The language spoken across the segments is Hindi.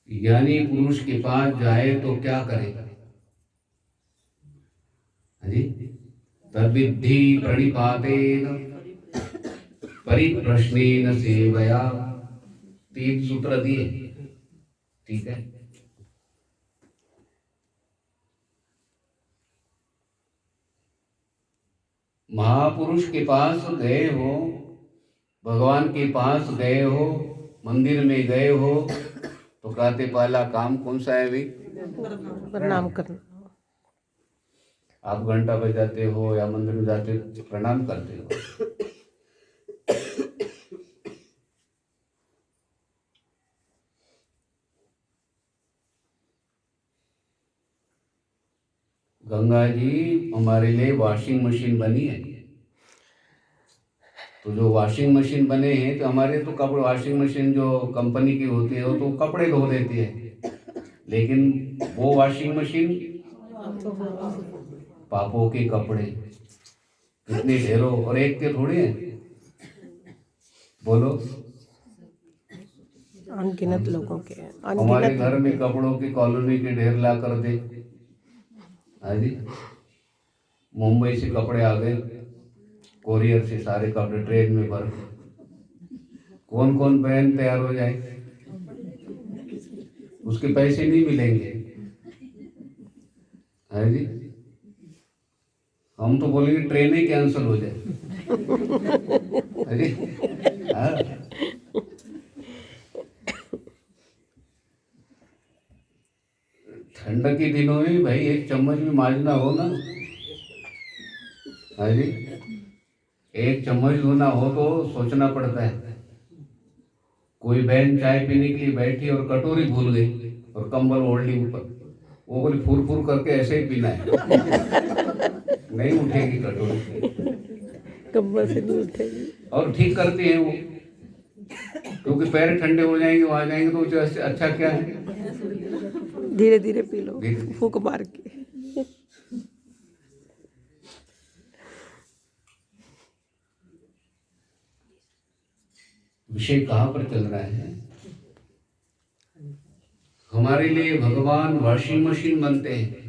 ज्ञानी पुरुष के पास जाए तो क्या करे? जी, तद्विद्धि प्रणिपातेन परिप्रश्नेन सेवया। 3 सूत्र दिए, ठीक है। महापुरुष के पास गए हो, भगवान के पास गए हो, मंदिर में गए हो, तो कहते पहला काम कौन सा है भाई? प्रणाम करना। आप घंटा बजाते हो या मंदिर में जाते हो तो प्रणाम करते हो। गंगा जी हमारे लिए वॉशिंग मशीन बनी है, तो जो वॉशिंग मशीन बने हैं तो हमारे तो कपड़े, वॉशिंग मशीन जो कंपनी की होती है वो तो कपड़े धो देती है, लेकिन वो वॉशिंग मशीन पापों के कपड़े कितने ढेरों, और एक के थोड़े हैं, बोलो। अनगिनत लोगों के, हमारे घर में कपड़ों की कॉलोनी के ढेर ला कर दे। हाँ जी, मुंबई से कपड़े आ गए, कोरियर से सारे कपड़े ट्रेन में भर, कौन कौन बहन तैयार हो जाए? उसके पैसे नहीं मिलेंगे। है जी, हम तो बोलेंगे ट्रेन ही कैंसिल हो जाए। अरे हाँ, ठंड के दिनों में भाई 1 चम्मच में माजना हो ना, है जी, 1 चम्मच धोना हो तो सोचना पड़ता है। कोई बहन चाय पीने के लिए बैठी और कटोरी भूल गई और कंबल ओढ़ ली ऊपर, वो बोली फुर फुर करके ऐसे ही पीना है। नहीं उठेगी कटोरी, कंबल से नहीं उठेगी। और ठीक करते हैं वो, क्योंकि पैर ठंडे हो जाएंगे, वहां जाएंगे तो उससे अच्छा क्या है? धीरे धीरे पी लो, फूंक मार के। विषय कहाँ पर चल रहा है? हमारे लिए भगवान वॉशिंग मशीन बनते हैं।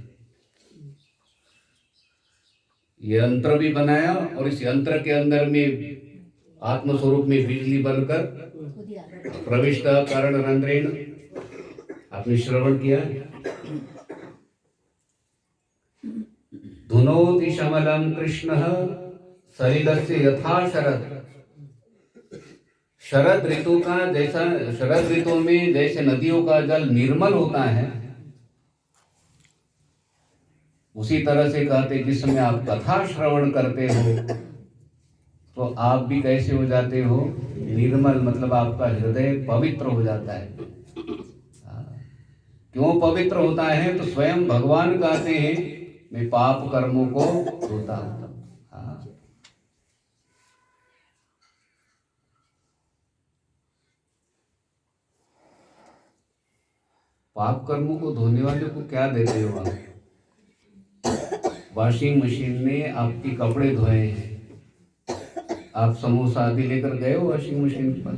ये यंत्र भी बनाया और इस यंत्र के अंदर में आत्मस्वरूप में बिजली बनकर प्रविष्ट कारण रंध्रेण, आपने श्रवण किया। धुनोति शमलम कृष्ण सलिलस्य यथा शरद। शरद ऋतु का जैसा, शरद ऋतु में जैसे नदियों का जल निर्मल होता है, उसी तरह से कहते जिस समय आप कथा श्रवण करते हो तो आप भी कैसे हो जाते हो? निर्मल, मतलब आपका हृदय पवित्र हो जाता है। क्यों पवित्र होता है? तो स्वयं भगवान कहते हैं मैं पाप कर्मों को धोता हूं। पाप कर्मों को धोने वाले को क्या देते हो आप? वॉशिंग मशीन ने आपके कपड़े धोए हैं, आप समोसा आदि लेकर गए हो वॉशिंग मशीन के पास?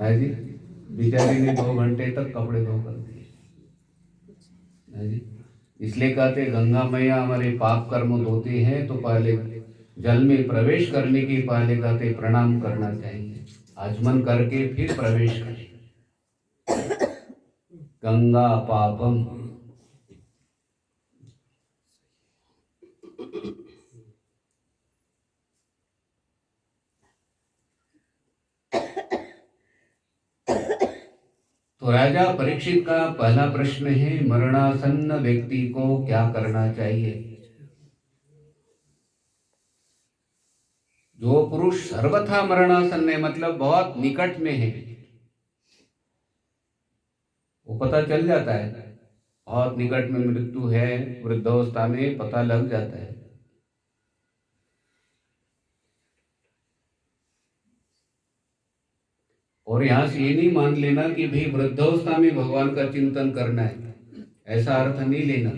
है जी, बेचारी ने 2 घंटे तक कपड़े धो कर दिए। है जी, इसलिए कहते गंगा मैया हमारे पाप कर्म धोती हैं, तो पहले जल में प्रवेश करने के पहले कहते प्रणाम करना चाहिए, आचमन करके फिर प्रवेश करें। गंगा पापम, तो राजा परीक्षित का पहला प्रश्न है मरणासन्न व्यक्ति को क्या करना चाहिए? जो पुरुष सर्वथा मरणासन्न है, मतलब बहुत निकट में है, वो पता चल जाता है, बहुत निकट में मृत्यु है, वृद्धावस्था में पता लग जाता है। और यहां से ये नहीं मान लेना कि भाई वृद्धावस्था में भगवान का चिंतन करना है, ऐसा अर्थ नहीं लेना।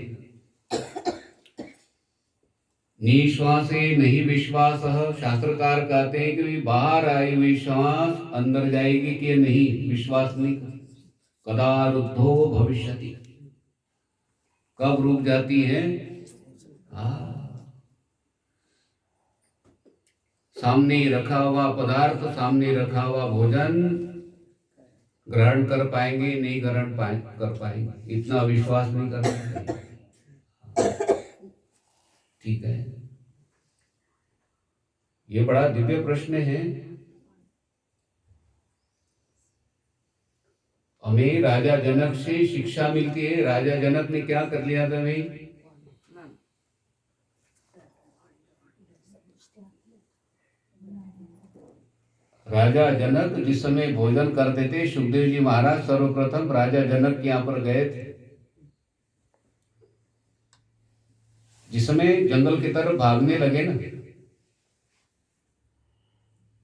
निश्वासे नहीं विश्वास, शास्त्रकार कहते हैं कि बाहर आई हुई श्वास अंदर जाएगी कि नहीं, विश्वास नहीं कर। कदा रुद्धो भविष्यति, कब रुक जाती है? सामने रखा हुआ पदार्थ, सामने रखा हुआ भोजन ग्रहण कर पाएंगे, नहीं ग्रहण कर पाएंगे, इतना विश्वास नहीं करना चाहिए। ठीक है, ये बड़ा दिव्य प्रश्न है। हमें राजा जनक से शिक्षा मिलती है। राजा जनक ने क्या कर लिया था भाई? राजा जनक जिस समय भोजन करते थे, सुखदेव जी महाराज सर्वप्रथम राजा जनक के यहाँ पर गए थे। जिस समय जंगल की तरफ भागने लगे ना,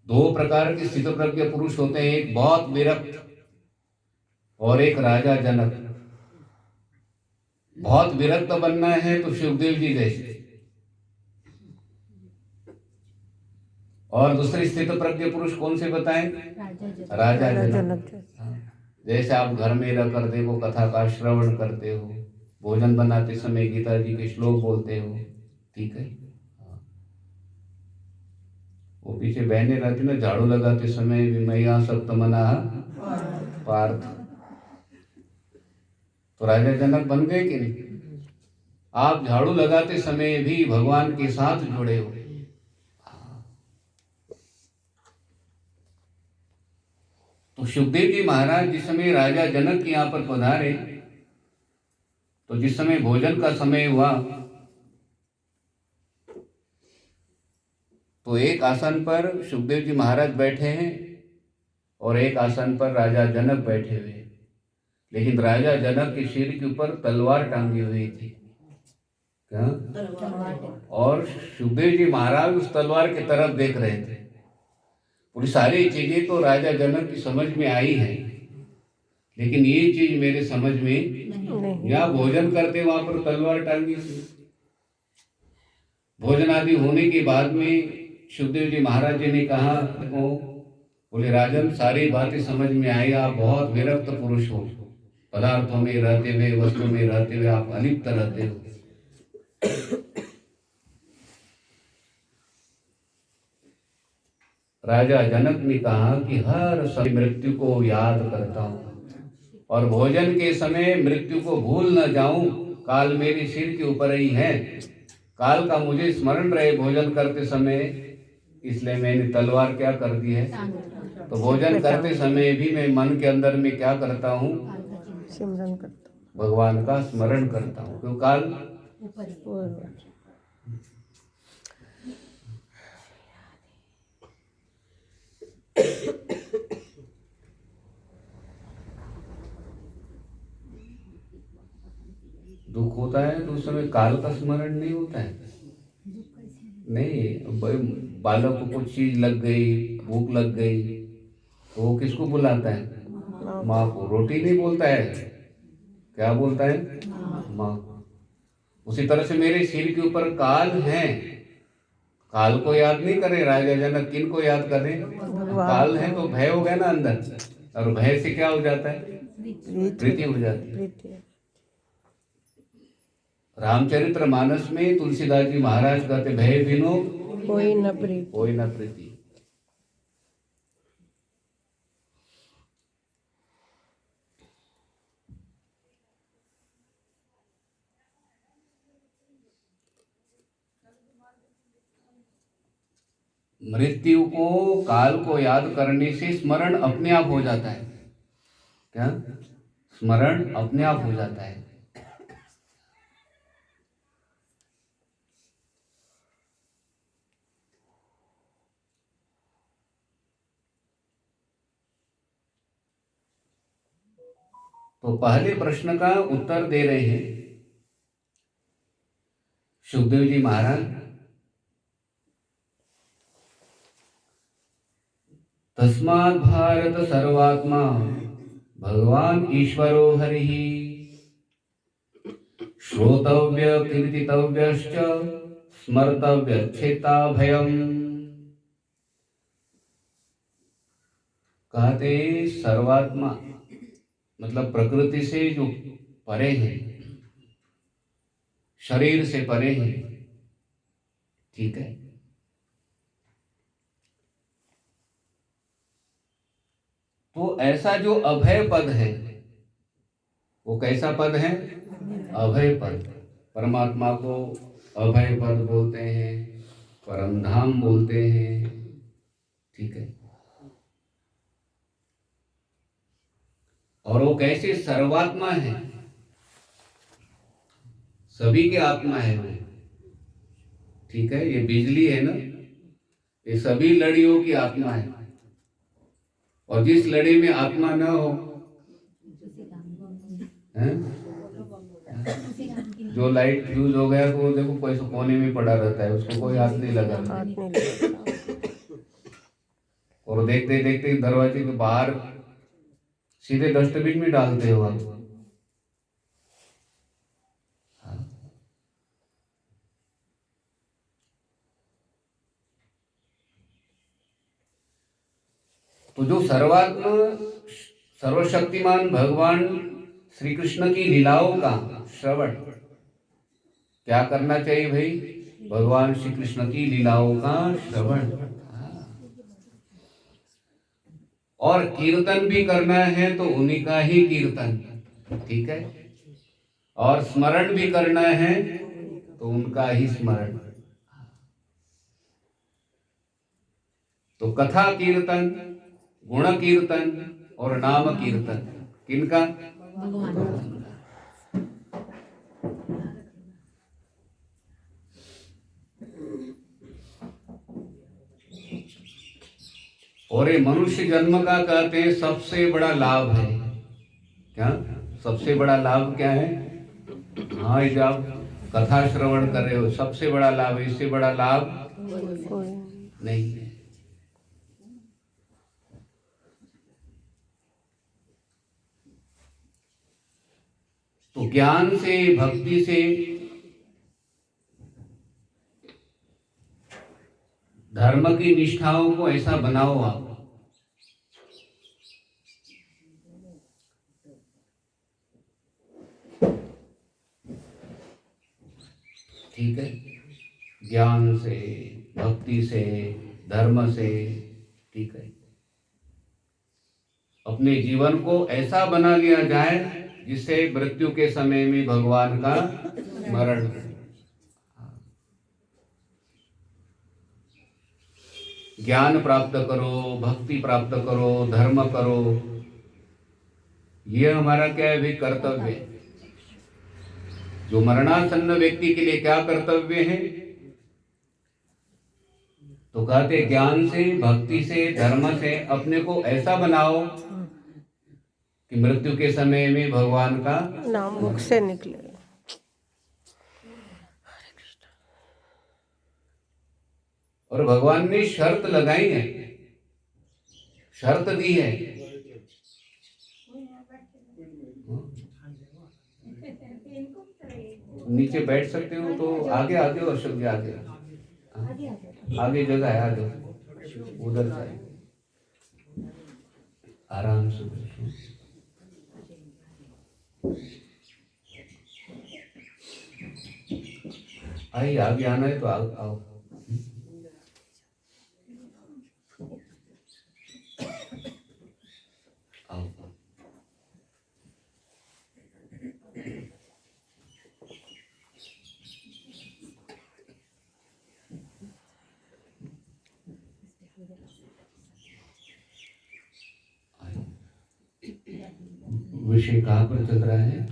दो प्रकार के स्थितप्रज्ञ पुरुष होते हैं, एक बहुत विरक्त और एक राजा जनक। बहुत विरक्त बनना है तो सुखदेव जी जैसे, और दूसरे स्थित प्रज्ञ पुरुष कौन से बताएं? राजा जनक। जैसे आप घर में रह कर देखो, कथा का श्रवण करते हो, भोजन बनाते समय गीता जी के श्लोक बोलते हो, ठीक है। वो पीछे बहने रहती ना, झाड़ू लगाते समय भी मैया सप्तमना पार्थ, तो राजा जनक बन गए कि नहीं? आप झाड़ू लगाते समय भी भगवान के साथ जुड़े हो। तो सुखदेव जी महाराज जिस समय राजा जनक के यहाँ पर पधारे, तो जिस समय भोजन का समय हुआ, तो एक आसन पर सुखदेव जी महाराज बैठे हैं और एक आसन पर राजा जनक बैठे हुए हैं। लेकिन राजा जनक के सिर के ऊपर तलवार टांगी हुई थी। क्या? और सुखदेव जी महाराज उस तलवार की तरफ देख रहे थे। पूरी सारी चीजें तो राजा जनक की समझ में आई है, लेकिन ये चीज मेरे समझ में, यहाँ भोजन करते वहां पर तलवार टांगी थी। भोजन आदि होने के बाद में सुखदेव जी महाराज जी ने कहा, बोले राजन, सारी बातें समझ में आई, आप बहुत विरक्त पुरुष हो, पदार्थों में रहते हुए, वस्तु में रहते हुए आप अलिप्त रहते हो। राजा जनक ने कहा कि हर समय मृत्यु को याद करता हूँ और भोजन के समय मृत्यु को भूल न जाऊं। काल मेरे सिर के ऊपर ही है, काल का मुझे स्मरण रहे भोजन करते समय, इसलिए मैंने तलवार क्या कर दी है। तो भोजन करते समय भी मैं मन के अंदर में क्या करता हूँ? सिमरन करता हूँ, भगवान का स्मरण करता हूँ, क्यों? काल दुख होता है तो उस समय काल का स्मरण नहीं होता है। नहीं, बालक को कुछ चीज लग गई, भूख लग गई, तो वो किसको बुलाता है? माँ को। रोटी नहीं बोलता है, क्या बोलता है? माँ को। उसी तरह से मेरे सिर के ऊपर काल है, काल को याद नहीं करे राजा जनक, किन को याद करें? काल है तो भय हो गया ना अंदर, और भय से क्या हो जाता है? प्रीति हो जाती है। रामचरित्र मानस में तुलसीदास जी महाराज कहते, भय बिनो कोई न प्रीति, कोई न प्रीति। मृत्यु को, काल को याद करने से स्मरण अपने आप हो जाता है। क्या? स्मरण अपने आप हो जाता है। तो पहले प्रश्न का उत्तर दे रहे हैं सुखदेव जी महाराज। तस्मात् भारत सर्वात्मा भगवान ईश्वरो हरिः, श्रोतव्य कीर्तितव्यश्च स्मर्तव्य चेता भयम्। कहते सर्वात्मा, मतलब प्रकृति से जो परे हैं, शरीर से परे हैं, ठीक है। तो ऐसा जो अभय पद है, वो कैसा पद है? अभय पद। परमात्मा को अभय पद बोलते हैं, परम धाम बोलते हैं, ठीक है। और वो कैसे? सर्वात्मा है, सभी के आत्मा है वो, ठीक है। ये बिजली है ना, ये सभी लड़ियों की आत्मा है। और जिस लड़ी में आत्मा न हो, हैं? जो लाइट फ्यूज हो गया तो वो देखो कोई कोने में पड़ा रहता है, उसको कोई हाथ नहीं लगा। और देखते देखते दरवाजे के बाहर सीधे डस्टबिन में डालते हो आप। तो जो सर्वात्मा सर्वशक्तिमान भगवान श्री कृष्ण की लीलाओं का श्रवण क्या करना चाहिए भाई? भगवान श्री कृष्ण की लीलाओं का श्रवण, और कीर्तन भी करना है तो उन्हीं का ही कीर्तन, ठीक है। और स्मरण भी करना है तो उनका ही स्मरण। तो कथा कीर्तन, गुण कीर्तन और नाम कीर्तन किनका? भगवान। और ये मनुष्य जन्म का कहते हैं सबसे बड़ा लाभ है। क्या सबसे बड़ा लाभ क्या है? हाँ, ये आप कथा श्रवण कर रहे हो, सबसे बड़ा लाभ है। इससे बड़ा लाभ नहीं है। तो ज्ञान से, भक्ति से, धर्म की निष्ठाओं को ऐसा बनाओ आप, ठीक है। ज्ञान से, भक्ति से, धर्म से, ठीक है। अपने जीवन को ऐसा बना लिया जाए जिससे मृत्यु के समय में भगवान का स्मरण हो। ज्ञान प्राप्त करो, भक्ति प्राप्त करो, धर्म करो, ये हमारा क्या है भी कर्तव्य है। जो मरणासन्न व्यक्ति के लिए क्या कर्तव्य है? तो कहते ज्ञान से, भक्ति से, धर्म से अपने को ऐसा बनाओ कि मृत्यु के समय में भगवान का नाम मुख से निकले। और भगवान ने शर्त लगाई है, शर्त दी है। नीचे बैठ सकते हो तो आगे आगे, और शब्द आगे आगे जगह है, आगे उधर जाए, आराम से बैठो। आइए, आगे आना है तो आओ आओ। विषय कहाँ पर चल रहा है?